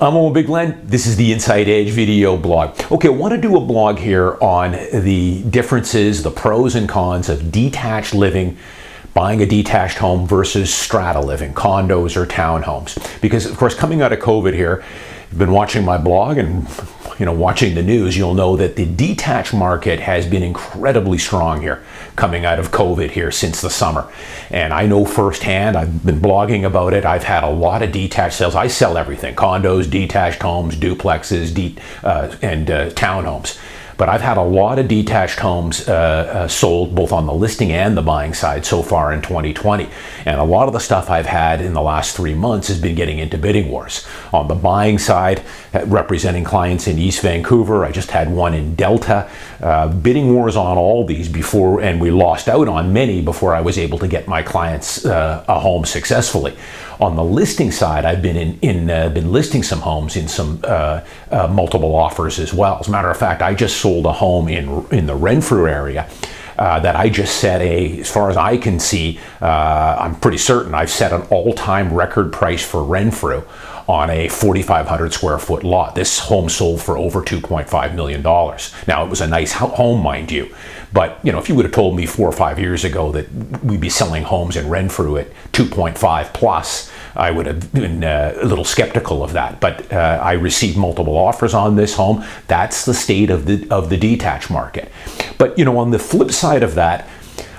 I'm Owen Bigland. This is the Inside Edge video blog. Okay, I want to do a blog here on the differences, the pros and cons of detached living, buying a detached home versus strata living, condos or townhomes. Because of course, coming out of COVID here, you've been watching my blog and watching the news, you'll know that the detached market has been incredibly strong here coming out of COVID here since the summer. And I know firsthand, I've been blogging about it, I've had a lot of detached sales. I sell everything, condos, detached homes, duplexes, and townhomes. But I've had a lot of detached homes sold both on the listing and the buying side so far in 2020. And a lot of the stuff I've had in the last 3 months has been getting into bidding wars. On the buying side, representing clients in East Vancouver, I just had one in Delta. Bidding wars on all these before, and we lost out on many before I was able to get my clients a home successfully. On the listing side, I've been been listing some homes in some multiple offers as well. As a matter of fact, I just sold a home in the Renfrew area that I just set as far as I can see, I'm pretty certain I've set an all-time record price for Renfrew on a 4,500 square foot lot. This home sold for over $2.5 million. Now, it was a nice home, mind you, but if you would have told me 4 or 5 years ago that we'd be selling homes in Renfrew at 2.5 plus, I would have been a little skeptical of that. But I received multiple offers on this home. That's the state of the detached market. But on the flip side of that,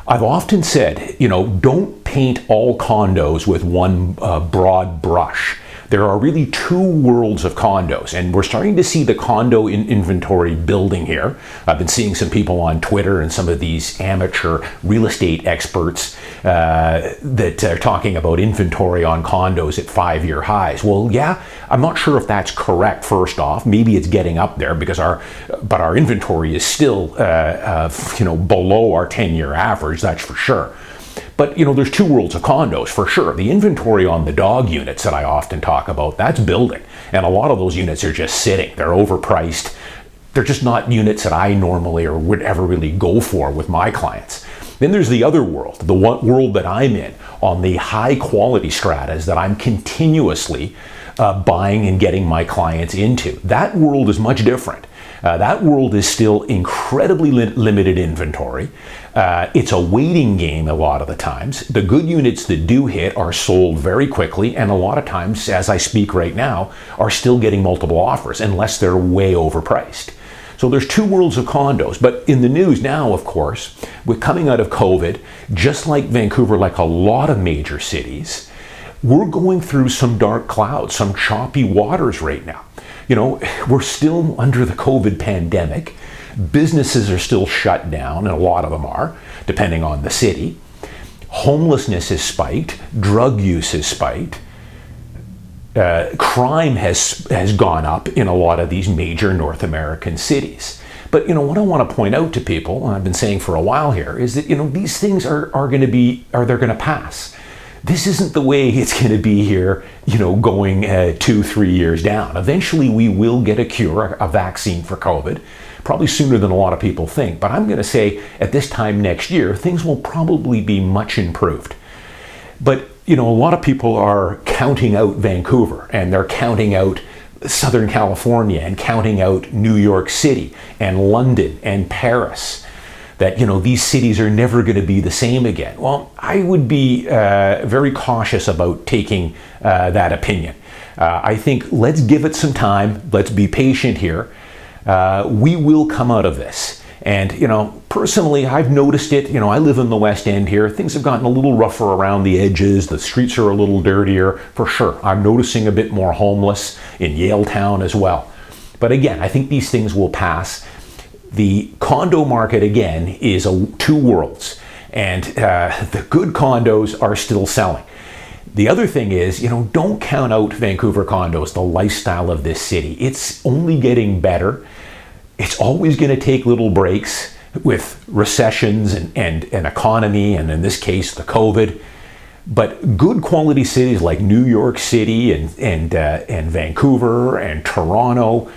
I've often said, don't paint all condos with one broad brush. There are really two worlds of condos, and we're starting to see the condo inventory building here. I've been seeing some people on Twitter and some of these amateur real estate experts that are talking about inventory on condos at 5-year highs. Well, yeah, I'm not sure if that's correct. First off, maybe it's getting up there because our inventory is still below our 10-year average. That's for sure. But there's two worlds of condos for sure. The inventory on the dog units that I often talk about, that's building. And a lot of those units are just sitting. They're overpriced. They're just not units that I normally or would ever really go for with my clients. Then there's the other world, the world that I'm in, on the high quality stratas that I'm continuously buying and getting my clients into. That world is much different. That world is still incredibly limited inventory. It's a waiting game a lot of the times. The good units that do hit are sold very quickly, and a lot of times, as I speak right now, are still getting multiple offers unless they're way overpriced. So there's two worlds of condos. But in the news now, of course, with coming out of COVID, just like Vancouver, like a lot of major cities, we're going through some dark clouds, some choppy waters right now. We're still under the COVID pandemic. Businesses are still shut down, and a lot of them are, depending on the city. Homelessness has spiked. Drug use has spiked. Crime has gone up in a lot of these major North American cities. But what I want to point out to people, and I've been saying for a while here, is that these things are going to pass. This isn't the way it's going to be here, going 2-3 years down. Eventually, we will get a cure, a vaccine for COVID, probably sooner than a lot of people think. But I'm going to say at this time next year, things will probably be much improved. But, a lot of people are counting out Vancouver, and they're counting out Southern California, and counting out New York City, and London, and Paris. That these cities are never going to be the same again. Well, I would be very cautious about taking that opinion. I think let's give it some time. Let's be patient here. We will come out of this. And personally, I've noticed it. I live in the West End here. Things have gotten a little rougher around the edges. The streets are a little dirtier, for sure. I'm noticing a bit more homeless in Yaletown as well. But again, I think these things will pass. The condo market, again, is two worlds, and the good condos are still selling. The other thing is, don't count out Vancouver condos, the lifestyle of this city. It's only getting better. It's always going to take little breaks with recessions and economy, and in this case, the COVID. But good quality cities like New York City and Vancouver and Toronto,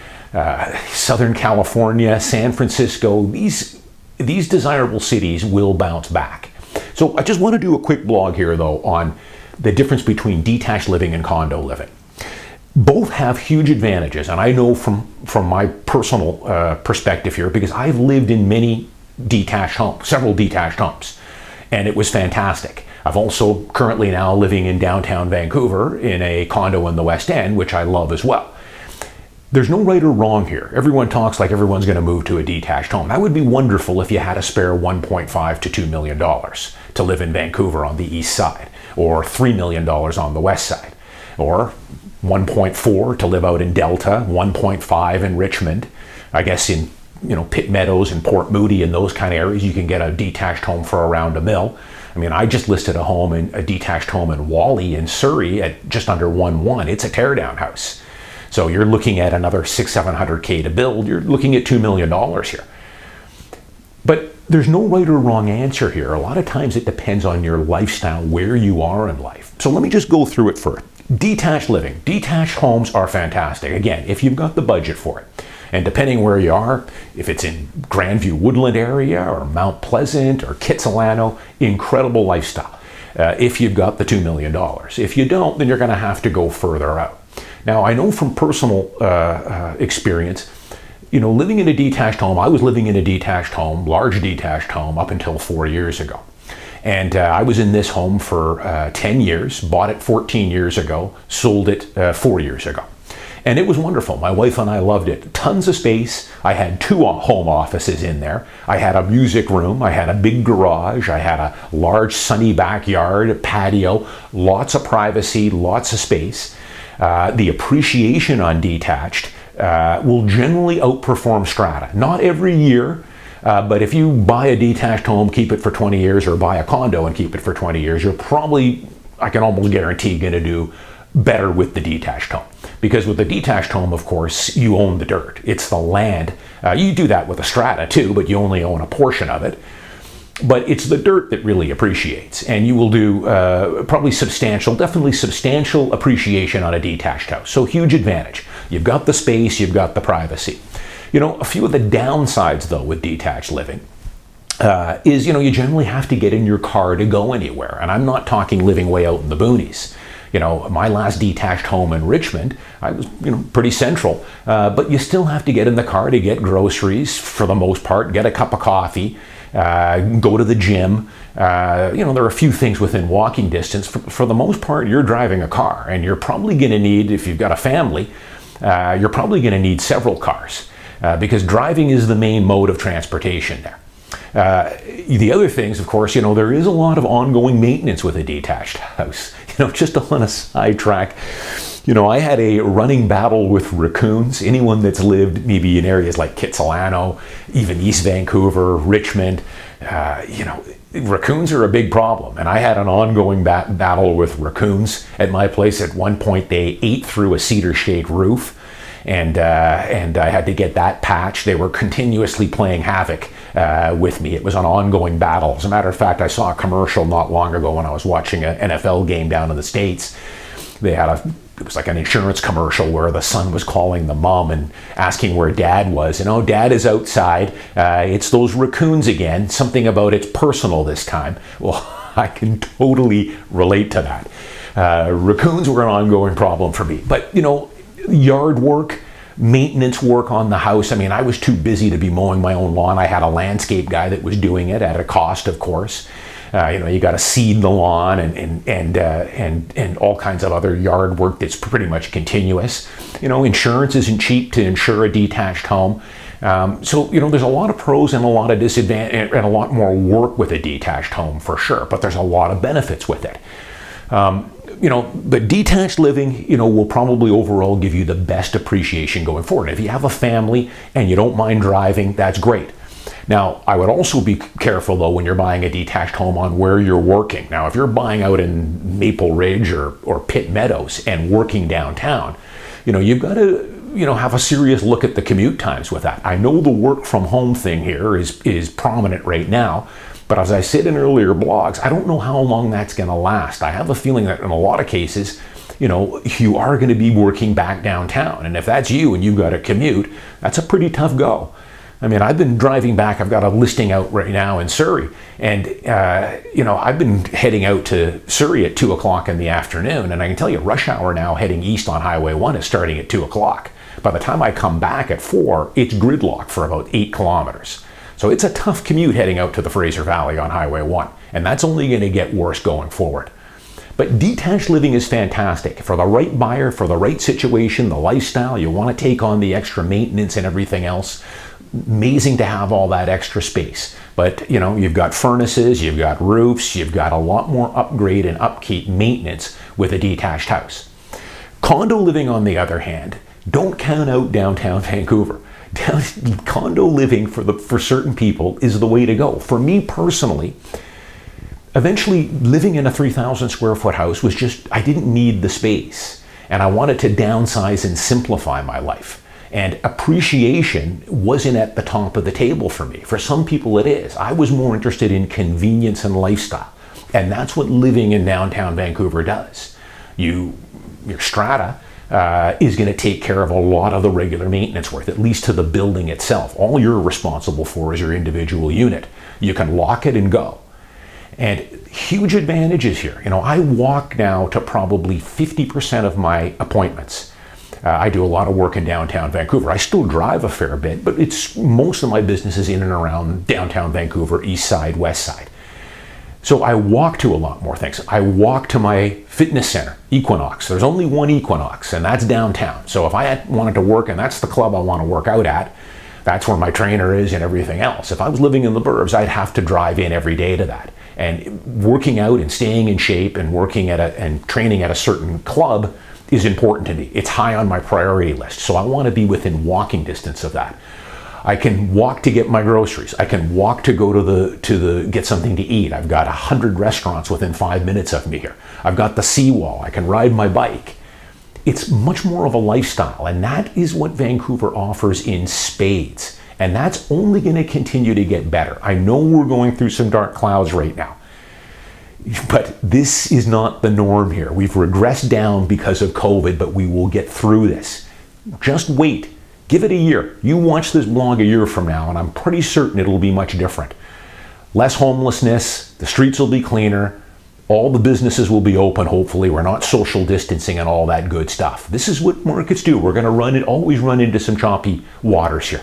Southern California, San Francisco, these desirable cities will bounce back. So I just want to do a quick blog here, though, on the difference between detached living and condo living. Both have huge advantages, and I know from my personal perspective here, because I've lived in many detached homes, several detached homes, and it was fantastic. I've also currently now living in downtown Vancouver in a condo in the West End, which I love as well. There's no right or wrong here. Everyone talks like everyone's going to move to a detached home. That would be wonderful if you had a spare $1.5 to $2 million to live in Vancouver on the east side, or $3 million on the west side, or 1.4 to live out in Delta, 1.5 in Richmond. I guess in Pitt Meadows and Port Moody and those kind of areas, you can get a detached home for around $1 million. I mean, I just listed a detached home in Whalley in Surrey at just under 1.1. It's a teardown house. So you're looking at another $600,000-700K to build. You're looking at $2 million here. But there's no right or wrong answer here. A lot of times it depends on your lifestyle, where you are in life. So let me just go through it first. Detached living. Detached homes are fantastic. Again, if you've got the budget for it. And depending where you are, if it's in Grandview Woodland area or Mount Pleasant or Kitsilano, incredible lifestyle. If you've got the $2 million. If you don't, then you're going to have to go further out. Now, I know from personal experience, living in a detached home, I was living in a detached home, large detached home, up until 4 years ago. And I was in this home for 10 years, bought it 14 years ago, sold it 4 years ago. And it was wonderful. My wife and I loved it. Tons of space. I had 2 home offices in there. I had a music room. I had a big garage. I had a large sunny backyard, a patio, lots of privacy, lots of space. The appreciation on detached will generally outperform strata. Not every year, but if you buy a detached home, keep it for 20 years, or buy a condo and keep it for 20 years, you're probably, I can almost guarantee, going to do better with the detached home. Because with the detached home, of course, you own the dirt. It's the land. You do that with a strata too, but you only own a portion of it. But it's the dirt that really appreciates, and you will do probably definitely substantial appreciation on a detached house. So huge advantage. You've got the space, you've got the privacy. A few of the downsides though with detached living is, you generally have to get in your car to go anywhere. And I'm not talking living way out in the boonies. My last detached home in Richmond, I was, pretty central, but you still have to get in the car to get groceries for the most part, get a cup of coffee, go to the gym. There are a few things within walking distance. For the most part, you're driving a car, and you're probably going to need, if you've got a family, you're probably going to need several cars because driving is the main mode of transportation there. The other things, of course, there is a lot of ongoing maintenance with a detached house. Just on a sidetrack, I had a running battle with raccoons. Anyone that's lived maybe in areas like Kitsilano, even East Vancouver, Richmond, raccoons are a big problem. And I had an ongoing battle with raccoons at my place. At one point, they ate through a cedar shake roof. And I had to get that patched. They were continuously playing havoc with me. It was an ongoing battle. As a matter of fact, I saw a commercial not long ago when I was watching an NFL game down in the States. It was like an insurance commercial where the son was calling the mom and asking where dad was. And, dad is outside. It's those raccoons again. Something about it's personal this time. Well, I can totally relate to that. Raccoons were an ongoing problem for me. But, yard work, maintenance work on the house. I mean, I was too busy to be mowing my own lawn. I had a landscape guy that was doing it at a cost, of course. You got to seed the lawn and all kinds of other yard work that's pretty much continuous. Insurance isn't cheap to insure a detached home. So there's a lot of pros and a lot of disadvantages and a lot more work with a detached home for sure, but there's a lot of benefits with it. The detached living, will probably overall give you the best appreciation going forward. If you have a family and you don't mind driving, that's great. Now, I would also be careful, though, when you're buying a detached home on where you're working. Now, if you're buying out in Maple Ridge or Pitt Meadows and working downtown, you've got to, have a serious look at the commute times with that. I know the work from home thing here is prominent right now. But as I said in earlier blogs, I don't know how long that's going to last. I have a feeling that in a lot of cases, you are going to be working back downtown. And if that's you and you've got a commute, that's a pretty tough go. I mean, I've been driving back. I've got a listing out right now in Surrey. And, I've been heading out to Surrey at 2 o'clock in the afternoon. And I can tell you, rush hour now heading east on Highway 1 is starting at 2 o'clock. By the time I come back at 4, it's gridlock for about 8 kilometers. So it's a tough commute heading out to the Fraser Valley on Highway 1. And that's only going to get worse going forward. But detached living is fantastic. For the right buyer, for the right situation, the lifestyle, you want to take on the extra maintenance and everything else. Amazing to have all that extra space. But, you've got furnaces, you've got roofs, you've got a lot more upgrade and upkeep maintenance with a detached house. Condo living, on the other hand, don't count out downtown Vancouver. Condo living for certain people is the way to go. For me personally, eventually living in a 3,000 square foot house was just, I didn't need the space. And I wanted to downsize and simplify my life. And appreciation wasn't at the top of the table for me. For some people it is. I was more interested in convenience and lifestyle. And that's what living in downtown Vancouver does. Your strata is going to take care of a lot of the regular maintenance work, at least to the building itself. All you're responsible for is your individual unit. You can lock it and go. And huge advantages here. I walk now to probably 50% of my appointments. I do a lot of work in downtown Vancouver. I still drive a fair bit, but most of my business is in and around downtown Vancouver, east side, west side. So I walk to a lot more things. I walk to my fitness center, Equinox. There's only one Equinox, and that's downtown. So if I wanted to work, and that's the club I want to work out at, that's where my trainer is and everything else. If I was living in the burbs, I'd have to drive in every day to that. And working out and staying in shape and and training at a certain club is important to me. It's high on my priority list. So I want to be within walking distance of that. I can walk to get my groceries. I can walk to go to get something to eat. I've got 100 restaurants within 5 minutes of me here. I've got the seawall. I can ride my bike. It's much more of a lifestyle, and that is what Vancouver offers in spades. And that's only going to continue to get better. I know we're going through some dark clouds right now, but this is not the norm here. We've regressed down because of COVID, but we will get through this. Just wait. Give it a year. You watch this blog a year from now, and I'm pretty certain it'll be much different. Less homelessness, the streets will be cleaner, all the businesses will be open, hopefully. We're not social distancing and all that good stuff. This is what markets do. We're going to always run into some choppy waters here.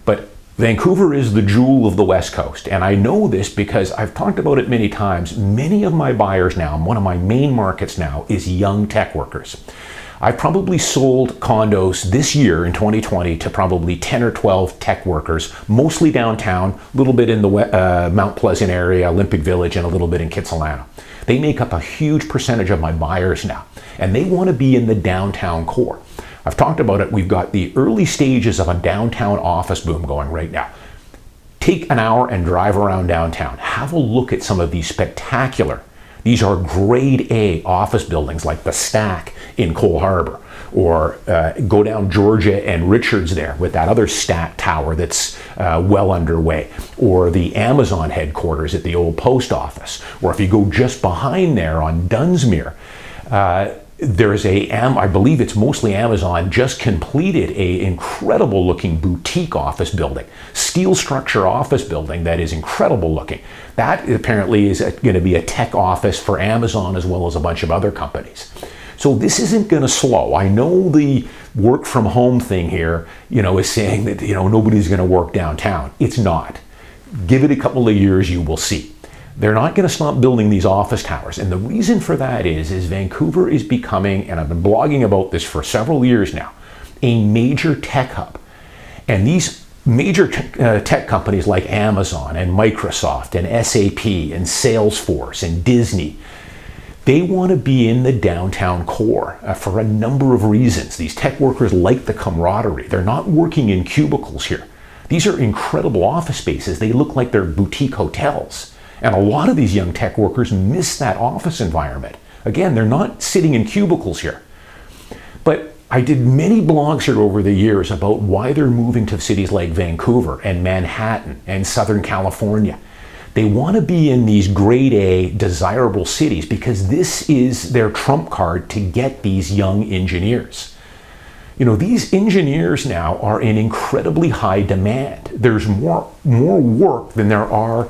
But Vancouver is the jewel of the West Coast, and I know this because I've talked about it many times. Many of my buyers now, one of my main markets now, is young tech workers. I've probably sold condos this year in 2020 to probably 10 or 12 tech workers, mostly downtown, a little bit in the Mount Pleasant area, Olympic Village, and a little bit in Kitsilano. They make up a huge percentage of my buyers now, and they want to be in the downtown core. I've talked about it. We've got the early stages of a downtown office boom going right now. Take an hour and drive around downtown. Have a look at some of these spectacular, these are grade A office buildings like the Stack in Cole Harbor, or go down Georgia and Richards there with that other Stack tower that's well underway, or the Amazon headquarters at the old post office, or if you go just behind there on Dunsmuir, there's I believe it's mostly Amazon, just completed a incredible looking boutique office building, steel structure office building that is incredible looking. That apparently is going to be a tech office for Amazon as well as a bunch of other companies. So this isn't going to slow. I know the work from home thing here, is saying that, nobody's going to work downtown. It's not. Give it a couple of years, you will see. They're not going to stop building these office towers. And the reason for that is Vancouver is becoming, and I've been blogging about this for several years now, a major tech hub. And these major tech companies like Amazon and Microsoft and SAP and Salesforce and Disney, they want to be in the downtown core for a number of reasons. These tech workers like the camaraderie. They're not working in cubicles here. These are incredible office spaces. They look like they're boutique hotels. And a lot of these young tech workers miss that office environment. Again, they're not sitting in cubicles here. But I did many blogs here over the years about why they're moving to cities like Vancouver and Manhattan and Southern California. They want to be in these grade A desirable cities because this is their trump card to get these young engineers. These engineers now are in incredibly high demand. There's more work than there are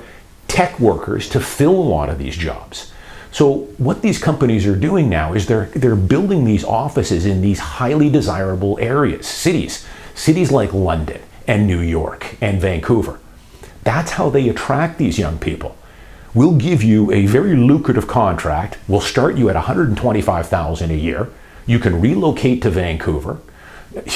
tech workers to fill a lot of these jobs. So what these companies are doing now is they're building these offices in these highly desirable areas, cities like London and New York and Vancouver. That's how they attract these young people. We'll give you a very lucrative contract. We'll start you at $125,000 a year. You can relocate to Vancouver.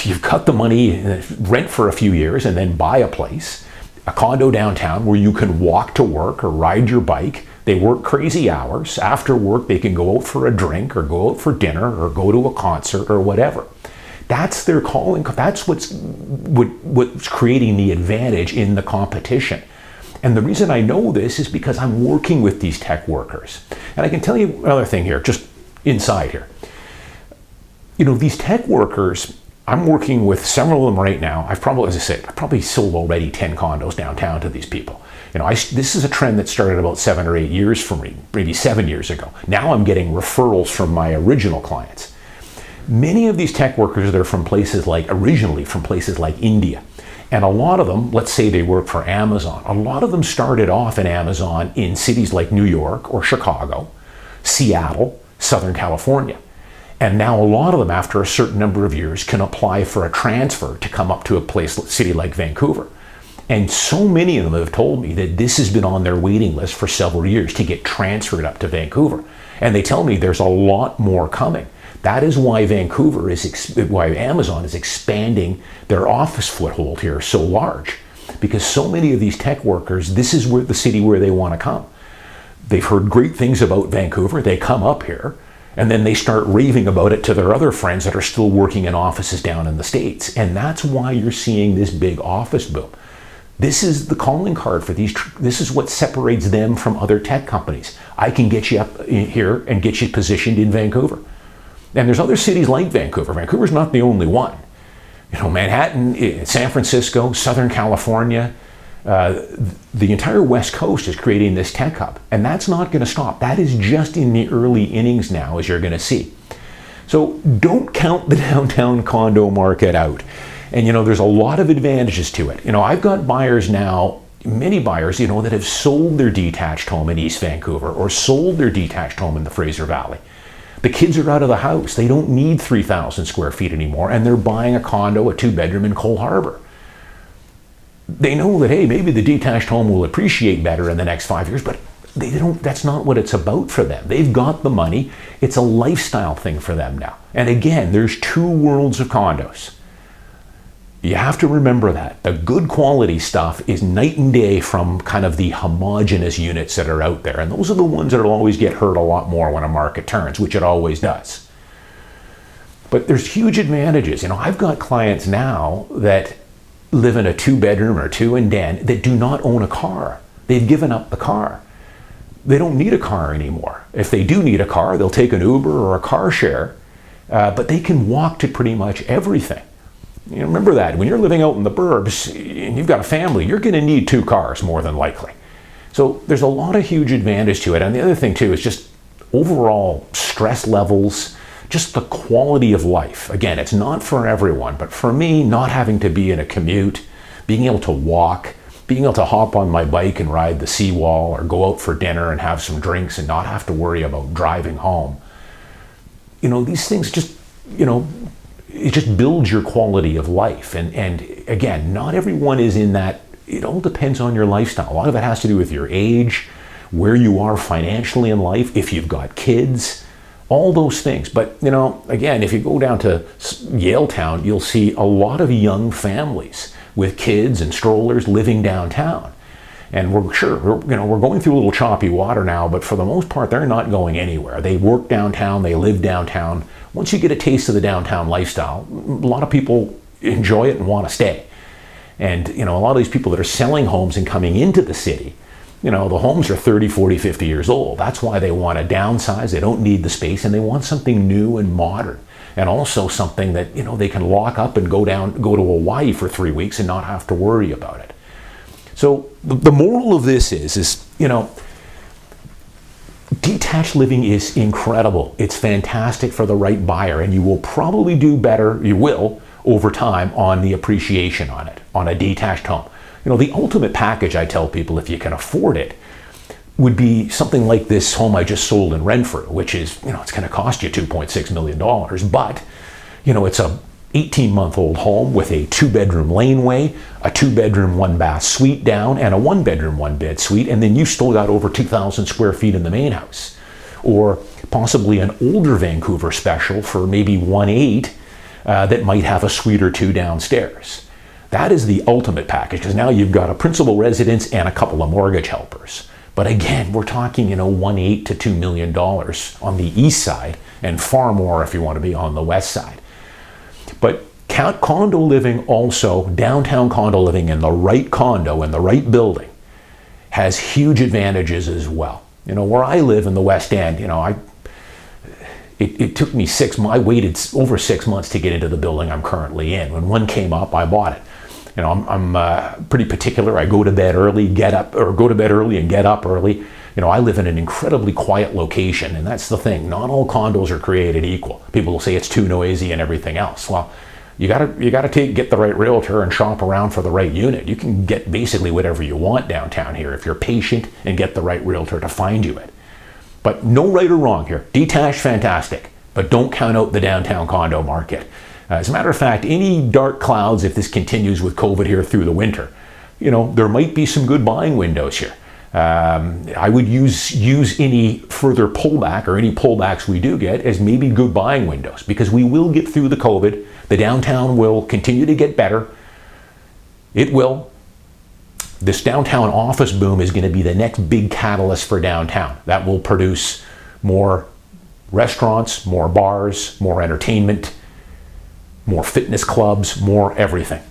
You've got the money, rent for a few years, and then buy a place, a condo downtown where you can walk to work or ride your bike. They work crazy hours. After work, they can go out for a drink or go out for dinner or go to a concert or whatever. That's their calling. That's what's creating the advantage in the competition. And the reason I know this is because I'm working with these tech workers. And I can tell you another thing here, just inside here. These tech workers, I'm working with several of them right now. I've probably sold already 10 condos downtown to these people. This is a trend that started about 7 or 8 years for me, maybe 7 years ago. Now I'm getting referrals from my original clients. Many of these tech workers, they're originally from places like India. And a lot of them, let's say they work for Amazon, a lot of them started off in Amazon in cities like New York or Chicago, Seattle, Southern California. And now a lot of them, after a certain number of years, can apply for a transfer to come up to a city like Vancouver. And so many of them have told me that this has been on their waiting list for several years to get transferred up to Vancouver. And they tell me there's a lot more coming. That is why why Amazon is expanding their office foothold here so large. Because so many of these tech workers, this is the city where they want to come. They've heard great things about Vancouver. They come up here. And then they start raving about it to their other friends that are still working in offices down in the States. And that's why you're seeing this big office boom. This is the calling card for these. This is what separates them from other tech companies. I can get you up here and get you positioned in Vancouver. And there's other cities like Vancouver. Vancouver's not the only one. Manhattan, San Francisco, Southern California, the entire West Coast is creating this tech hub, and that's not going to stop. That is just in the early innings now, as you're going to see. So don't count the downtown condo market out. And there's a lot of advantages to it. I've got buyers now, many buyers, that have sold their detached home in East Vancouver or sold their detached home in the Fraser Valley. The kids are out of the house. They don't need 3,000 square feet anymore, and they're buying a condo, a 2-bedroom in Cole Harbour. They know that, hey, maybe the detached home will appreciate better in the next 5 years, but that's not what it's about for them. They've got the money. It's a lifestyle thing for them now. And again, there's two worlds of condos. You have to remember that. The good quality stuff is night and day from kind of the homogenous units that are out there. And those are the ones that will always get hurt a lot more when a market turns, which it always does. But there's huge advantages. I've got clients now that live in a 2-bedroom or 2 and den that do not own a car. They've given up the car. They don't need a car anymore. If they do need a car, they'll take an Uber or a car share, but they can walk to pretty much everything. Remember that when you're living out in the burbs and you've got a family, you're going to need 2 cars more than likely. So there's a lot of huge advantage to it. And the other thing too is just overall stress levels, just the quality of life. Again, it's not for everyone, but for me, not having to be in a commute, being able to walk, being able to hop on my bike and ride the seawall or go out for dinner and have some drinks and not have to worry about driving home. These things just, it just builds your quality of life. And again, not everyone is in that. It all depends on your lifestyle. A lot of it has to do with your age, where you are financially in life, if you've got kids, all those things. But, again, if you go down to Yaletown, you'll see a lot of young families with kids and strollers living downtown. And we're going through a little choppy water now, but for the most part, they're not going anywhere. They work downtown, they live downtown. Once you get a taste of the downtown lifestyle, a lot of people enjoy it and want to stay. And, a lot of these people that are selling homes and coming into the city, the homes are 30, 40, 50 years old. That's why they want to downsize. They don't need the space, and they want something new and modern. And also something that, they can lock up and go to Hawaii for 3 weeks and not have to worry about it. So the moral of this is Detached living is incredible. It's fantastic for the right buyer, and you will probably do better, you will, over time on the appreciation on it, on a detached home. You know, the ultimate package, I tell people, if you can afford it, would be something like this home I just sold in Renfrew, which is, you know, it's going to cost you $2.6 million, but, you know, it's a 18-month-old home with a 2-bedroom laneway, a 2-bedroom, 1-bath suite down, and a 1-bedroom, 1-bed suite, and then you still got over 2,000 square feet in the main house. Or possibly an older Vancouver special for maybe 1.8 that might have a suite or two downstairs. That is the ultimate package, because now you've got a principal residence and a couple of mortgage helpers. But again, we're talking, you know, 1.8 to $2 million on the east side, and far more if you want to be on the west side. But condo living also, downtown condo living in the right condo, in the right building, has huge advantages as well. You know, where I live in the West End, you know, it took me 6 months, I waited over 6 months to get into the building I'm currently in. When one came up, I bought it. You know, I'm pretty particular. I go to bed early, go to bed early and get up early. You know, I live in an incredibly quiet location, and that's the thing. Not all condos are created equal. People will say it's too noisy and everything else. Well, you gotta get the right realtor and shop around for the right unit. You can get basically whatever you want downtown here if you're patient and get the right realtor to find you it. But no right or wrong here. Detached, fantastic, but don't count out the downtown condo market. As a matter of fact, any dark clouds, if this continues with COVID here through the winter, you know, there might be some good buying windows here. I would use any further pullback or any pullbacks we do get as maybe good buying windows, because we will get through the COVID. The downtown will continue to get better. It will. This downtown office boom is going to be the next big catalyst for downtown. That will produce more restaurants, more bars, more entertainment, more fitness clubs, more everything.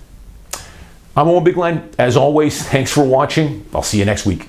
I'm Owen Bigland. As always, thanks for watching. I'll see you next week.